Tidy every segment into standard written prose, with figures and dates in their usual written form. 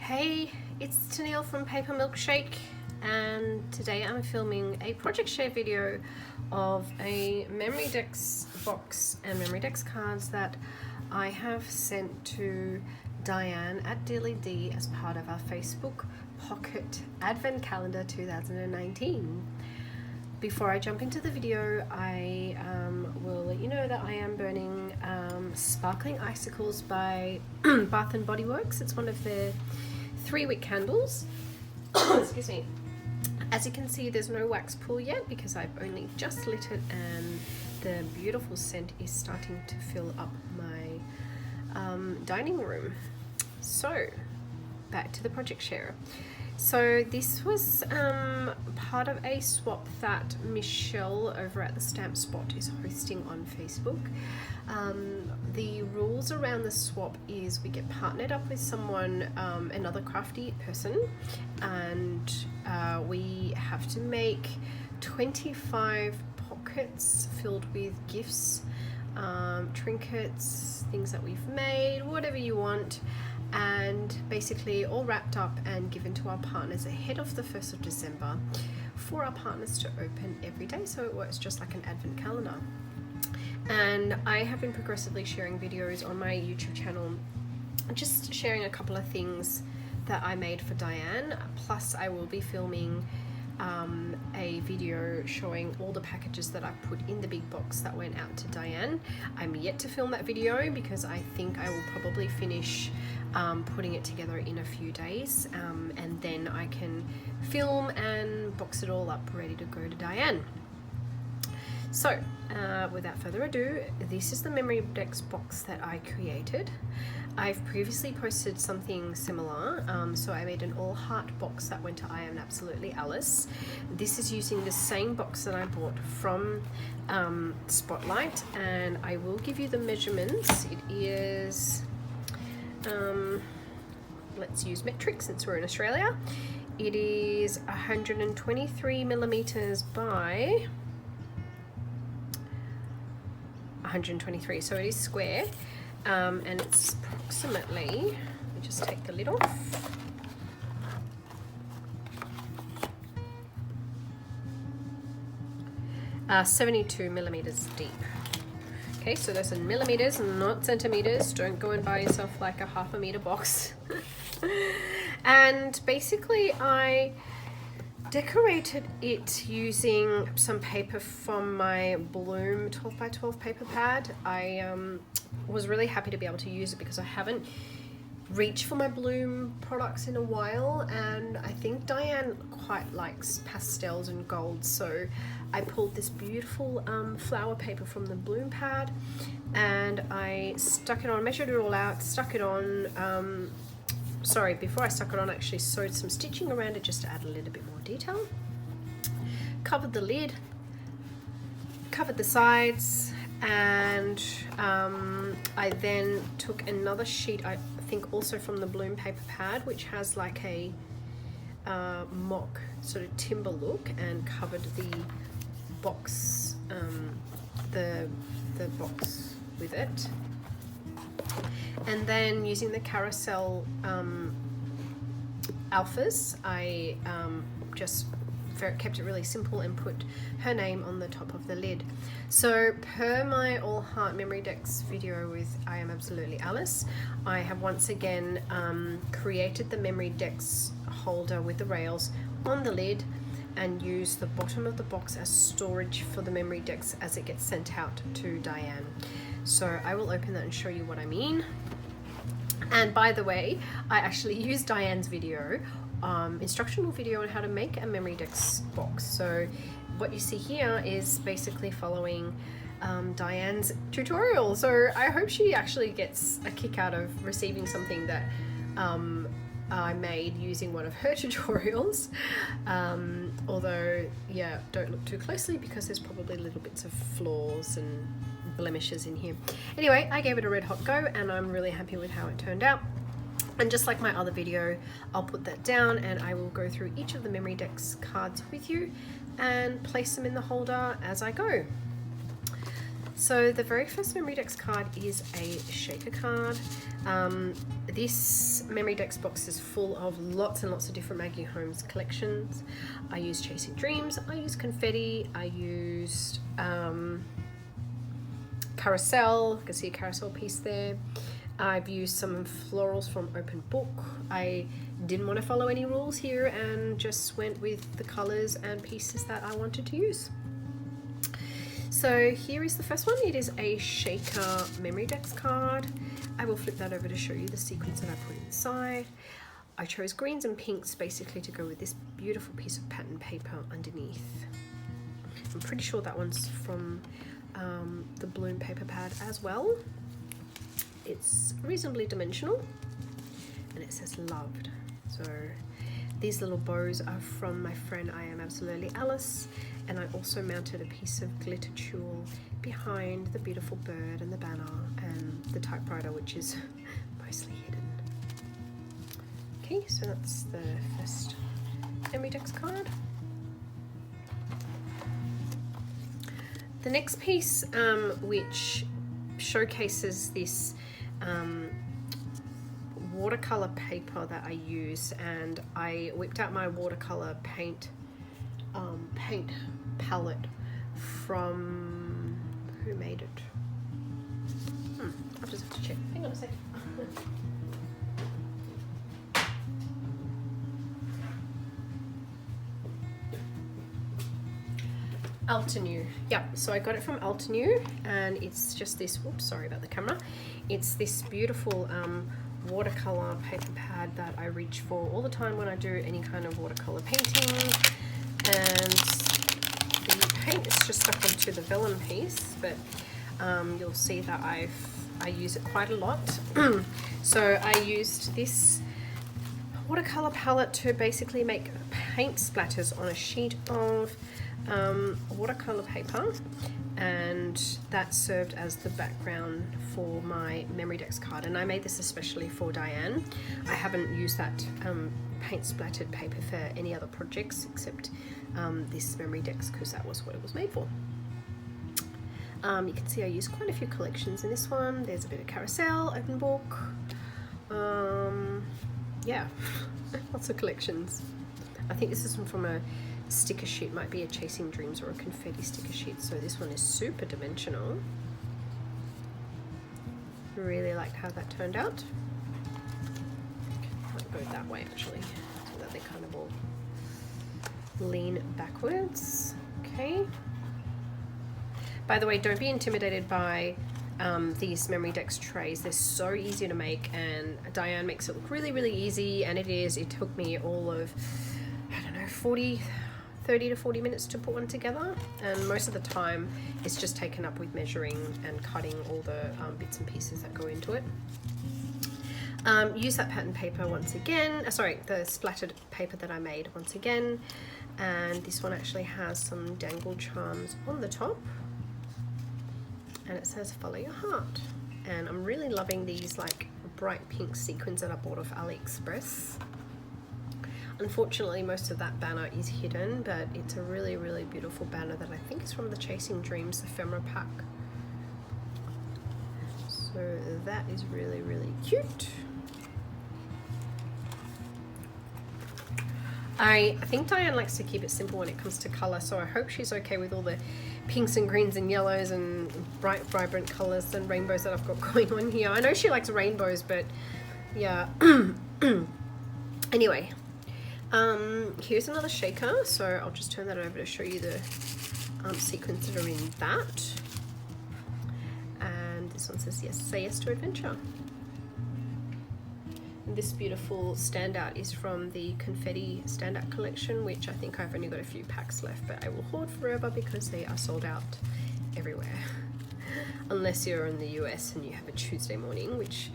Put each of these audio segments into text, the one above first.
Hey, it's Tennille from Paper Milkshake, and today I'm filming a project share video of a Memorydex box and Memorydex cards that I have sent to Diane at Dilly D as part of our Facebook Pocket Advent Calendar 2019. Before I jump into the video, I will let you know that I am burning Sparkling Icicles by Bath & Body Works. It's one of their 3-wick candles. Excuse me. As you can see, there's no wax pull yet because I've only just lit it, and the beautiful scent is starting to fill up my dining room. So, back to the project share. So this was part of a swap that Michelle over at the Stamp Spot is hosting on Facebook. The rules around the swap is we get partnered up with someone, another crafty person, and we have to make 25 pockets filled with gifts, trinkets, things that we've made, whatever you want, and basically all wrapped up and given to our partners ahead of the 1st of December for our partners to open every day, so it works just like an advent calendar. And I have been progressively sharing videos on my YouTube channel, just sharing a couple of things that I made for Diane, plus I will be filming a video showing all the packages that I put in the big box that went out to Diane. I'm yet to film that video because I think I will probably finish putting it together in a few days, and then I can film and box it all up ready to go to Diane. So without further ado, this is the Memorydex box that I created. I've previously posted something similar, so I made an all heart box that went to I Am Absolutely Alice. This is using the same box that I bought from Spotlight, and I will give you the measurements. It is, let's use metric since we're in Australia. It is 123 millimeters by 123, so it is square, and it's approximately, let me just take the lid off, uh, 72 millimeters deep. Okay, so those are millimeters, not centimeters. Don't go and buy yourself like a ½ meter box. And basically I decorated it using some paper from my Bloom 12x12 paper pad. I was really happy to be able to use it because I haven't reached for my Bloom products in a while, and I think Diane quite likes pastels and gold, so I pulled this beautiful flower paper from the Bloom pad and I stuck it on, measured it all out, stuck it on. Sorry, before I stuck it on, I actually sewed some stitching around it just to add a little bit more detail. Covered the lid, covered the sides, and I then took another sheet, I think also from the Bloom paper pad, which has like a mock sort of timber look, and covered the box, the box with it. And then using the carousel alphas, I just kept it really simple and put her name on the top of the lid. So per my all heart Memorydex video with I Am Absolutely Alice, I have once again created the Memorydex holder with the rails on the lid and used the bottom of the box as storage for the Memorydex as it gets sent out to Diane. So I will open that and show you what I mean. And by the way, I actually used Diane's video, instructional video on how to make a Memorydex box. So what you see here is basically following Diane's tutorial. So I hope she actually gets a kick out of receiving something that I made using one of her tutorials. Although, yeah, don't look too closely because there's probably little bits of flaws and blemishes in here. Anyway, I gave it a red hot go and I'm really happy with how it turned out. And just like my other video, I'll put that down and I will go through each of the Memorydex cards with you and place them in the holder as I go. So the very first Memorydex card is a shaker card. This Memorydex box is full of lots and lots of different Maggie Holmes collections. I used Chasing Dreams, I used Confetti, I used Carousel, you can see a carousel piece there. I've used some florals from Open Book. I didn't want to follow any rules here and just went with the colors and pieces that I wanted to use. So here is the first one. It is a shaker Memorydex card. I will flip that over to show you the sequins that I put inside. I chose greens and pinks basically to go with this beautiful piece of pattern paper underneath. I'm pretty sure that one's from the Bloom paper pad as well. It's reasonably dimensional and it says loved. So these little bows are from my friend I Am Absolutely Alice, and I also mounted a piece of glitter tulle behind the beautiful bird and the banner and the typewriter, which is mostly hidden. Okay, so that's the first Memorydex card. The next piece, which showcases this watercolor paper that I use, and I whipped out my watercolor paint palette from, who made it? I'll just have to check. Hang on a second. Altenew. Yeah, so I got it from Altenew, and it's just this, whoops, sorry about the camera. It's this beautiful watercolor paper pad that I reach for all the time when I do any kind of watercolor painting. And the paint is just stuck onto the vellum piece, but you'll see that I use it quite a lot. So I used this watercolor palette to basically make paint splatters on a sheet of watercolor paper, and that served as the background for my Memorydex card, and I made this especially for Diane. I haven't used that paint splattered paper for any other projects except this Memorydex, because that was what it was made for. You can see I used quite a few collections in this one. There's a bit of Carousel, Open Book, yeah, lots of collections. I think this is from a sticker sheet, might be a Chasing Dreams or a Confetti sticker sheet. So this one is super dimensional. Really liked how that turned out. Might go that way actually, so that they kind of all lean backwards. Okay. By the way, don't be intimidated by these Memorydex trays. They're so easy to make, and Diane makes it look really, really easy, and it is. It took me all of, I don't know, 30 to 40 minutes to put one together, and most of the time it's just taken up with measuring and cutting all the bits and pieces that go into it. Use that pattern paper once again, sorry, the splattered paper that I made once again, and this one actually has some dangle charms on the top, and it says follow your heart. And I'm really loving these like bright pink sequins that I bought off AliExpress. Unfortunately, most of that banner is hidden, but it's a really, really beautiful banner that I think is from the Chasing Dreams ephemera pack. So that is really, really cute. I think Diane likes to keep it simple when it comes to color, so I hope she's okay with all the pinks and greens and yellows and bright, vibrant colors and rainbows that I've got going on here. I know she likes rainbows, but yeah. Anyway. Here's another shaker, so I'll just turn that over to show you the sequins that are in that. And this one says yes, say yes to adventure. And this beautiful standout is from the Confetti standout collection, which I think I've only got a few packs left, but I will hoard forever because they are sold out everywhere. Unless you're in the US and you have a Tuesday morning, which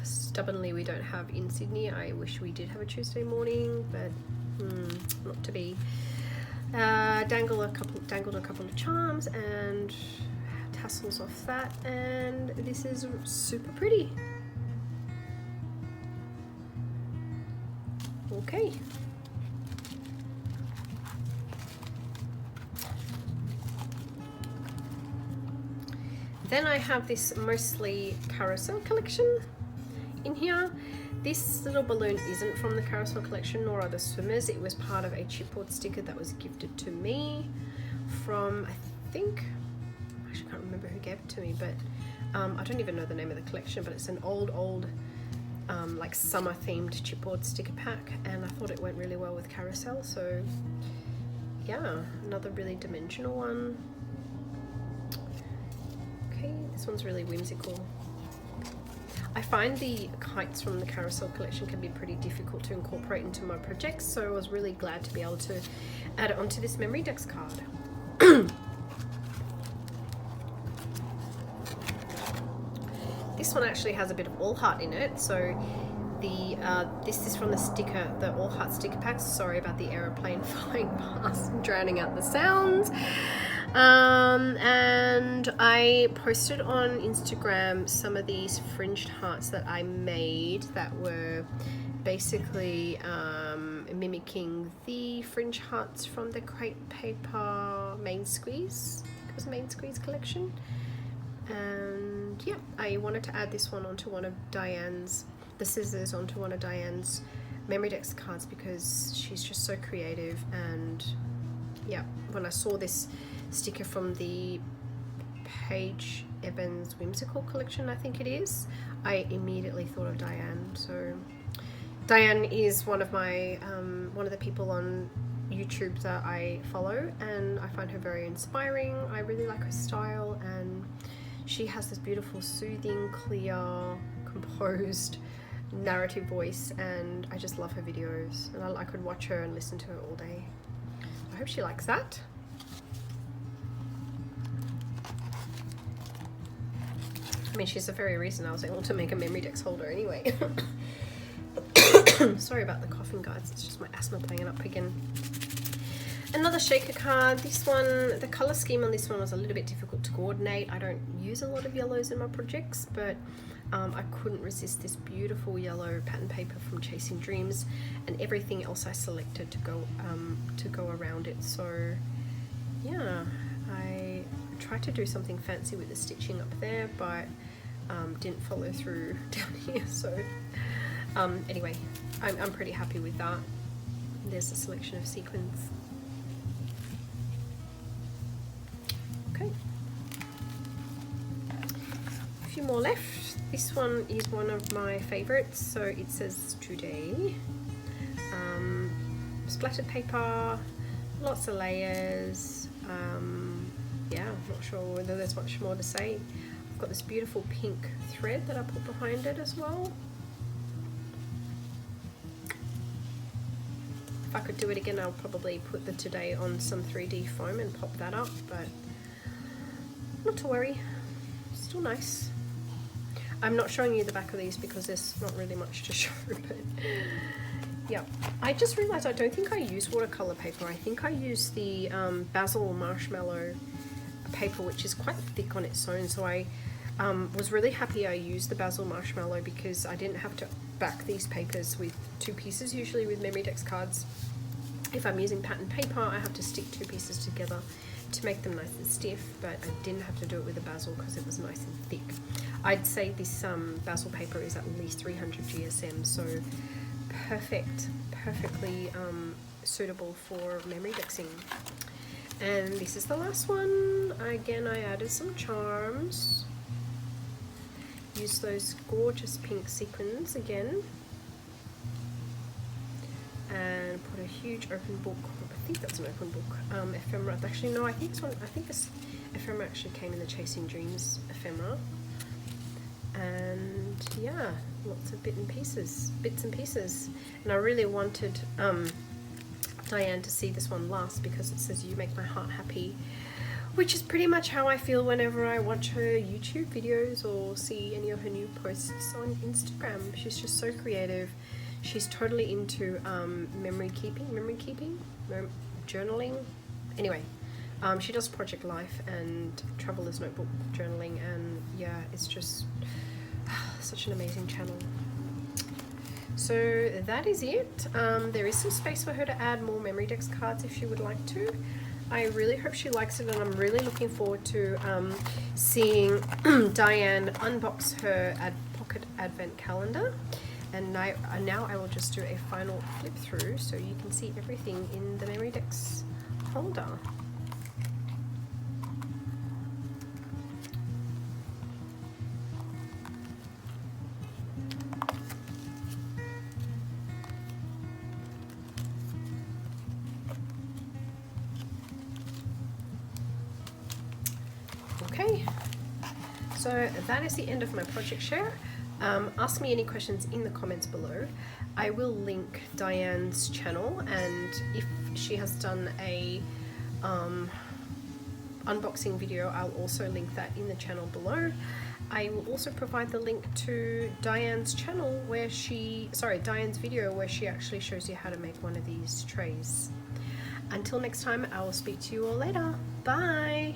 stubbornly we don't have in Sydney. I wish we did have a Tuesday morning, but not to be. Dangled a couple of charms and tassels off that, and this is super pretty. Okay. Then I have this mostly carousel collection in here. This little balloon isn't from the carousel collection, nor are the swimmers. It was part of a chipboard sticker that was gifted to me from, I think, actually I can't remember who gave it to me, but I don't even know the name of the collection, but it's an old like summer themed chipboard sticker pack, and I thought it went really well with carousel. So yeah, another really dimensional one. Okay, this one's really whimsical. I find the kites from the carousel collection can be pretty difficult to incorporate into my projects, so I was really glad to be able to add it onto this Memorydex card. This one actually has a bit of all heart in it, so this is from the sticker, the all heart sticker packs. Sorry about the aeroplane flying past and drowning out the sounds. And I posted on Instagram some of these fringed hearts that I made that were basically mimicking the fringe hearts from the Crate Paper Main Squeeze. It was Main Squeeze collection. And yeah, I wanted to add this one onto one of Diane's, the scissors onto one of Diane's Memorydex cards because she's just so creative. And yeah, when I saw this sticker from the Paige Evans Whimsical collection, I think it is, I immediately thought of Diane. So Diane is one of my one of the people on YouTube that I follow, and I find her very inspiring. I really like her style, and she has this beautiful, soothing, clear, composed, narrative voice, and I just love her videos, and I could watch her and listen to her all day. I hope she likes that. I mean, she's the very reason I was able to make a Memorydex holder anyway. Sorry about the coughing, guys. It's just my asthma playing up again. Another shaker card. This one, the color scheme on this one was a little bit difficult to coordinate. I don't use a lot of yellows in my projects, but I couldn't resist this beautiful yellow pattern paper from Chasing Dreams, and everything else I selected to go around it. So yeah, I tried to do something fancy with the stitching up there, but didn't follow through down here. So anyway, I'm pretty happy with that. There's a selection of sequins. Okay, a few more left. This one is one of my favorites. So it says today. Splattered paper, lots of layers. Yeah, I'm not sure whether there's much more to say. I've got this beautiful pink thread that I put behind it as well. If I could do it again, I'll probably put the today on some 3D foam and pop that up, but not to worry, still nice. I'm not showing you the back of these because there's not really much to show, but yeah. I just realized I don't think I use watercolor paper. I think I use the Basil Marshmallow paper, which is quite thick on its own. So I was really happy I used the Basil Marshmallow because I didn't have to back these papers with two pieces. Usually with Memorydex cards, if I'm using pattern paper, I have to stick two pieces together to make them nice and stiff, but I didn't have to do it with the Basil because it was nice and thick. I'd say this Basil paper is at least 300 GSM, so perfectly suitable for Memorydexing. And this is the last one. Again, I added some charms. Use those gorgeous pink sequins again. And put a huge open book. I think that's an open book. Ephemera. Actually, no. I think this ephemera actually came in the Chasing Dreams ephemera. And yeah, lots of bits and pieces. And I really wanted Diane to see this one last because it says "You make my heart happy," which is pretty much how I feel whenever I watch her YouTube videos or see any of her new posts on Instagram. She's just so creative. She's totally into memory keeping, journaling. Anyway, she does Project Life and Traveler's Notebook journaling, and yeah, it's just such an amazing channel. So that is it. There is some space for her to add more Memorydex cards if she would like to. I really hope she likes it, and I'm really looking forward to seeing Diane unbox her pocket advent calendar. And now I will just do a final flip through so you can see everything in the Memorydex holder. Okay, so that is the end of my project share. Ask me any questions in the comments below. I will link Diane's channel, and if she has done a unboxing video, I'll also link that in the channel below. I will also provide the link to Diane's channel where Diane's video where she actually shows you how to make one of these trays. Until next time, I will speak to you all later. Bye!